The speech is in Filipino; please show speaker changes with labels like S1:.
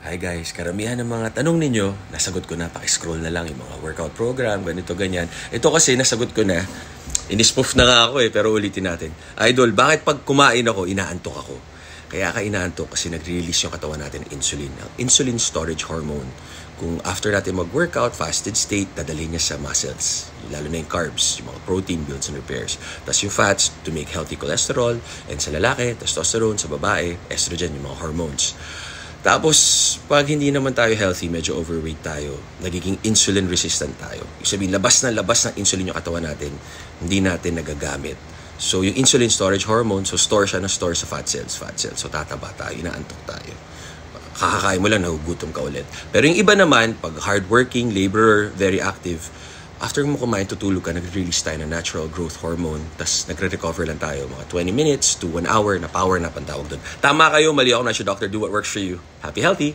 S1: Hi guys, karamihan ng mga tanong ninyo, nasagot ko na, paki-scroll na lang yung mga workout program, ganito, ganyan. Ito kasi nasagot ko na, inispoof na nga ako pero ulitin natin. Idol, bakit pag kumain ako, inaantok ako? Kaya ka inaantok kasi nagre-release yung katawan natin ng insulin. Ang insulin storage hormone. Kung after natin mag-workout, fasted state, dadalhin niya sa muscles. Lalo na yung carbs, yung mga protein builds and repairs. Tapos yung fats to make healthy cholesterol. And sa lalaki, testosterone. Sa babae, estrogen, yung mga hormones. Tapos, pag hindi naman tayo healthy, medyo overweight tayo, nagiging insulin resistant tayo. Ibig sabihin, labas ng insulin yung katawan natin, hindi natin nagagamit. So, yung insulin storage hormone, so store siya na store sa fat cells. So, tataba tayo, inaantok tayo. Kakakain mo lang, nagugutom ka ulit. Pero yung iba naman, pag hardworking, laborer, very active, after mo kumain, tutulog ka, nag-release tayo ng natural growth hormone, tas nagre-recover lang tayo, mga 20 minutes to 1 hour na power na pantawag doon. Tama kayo, mali ako na siya, doctor, do what works for you. Happy, healthy!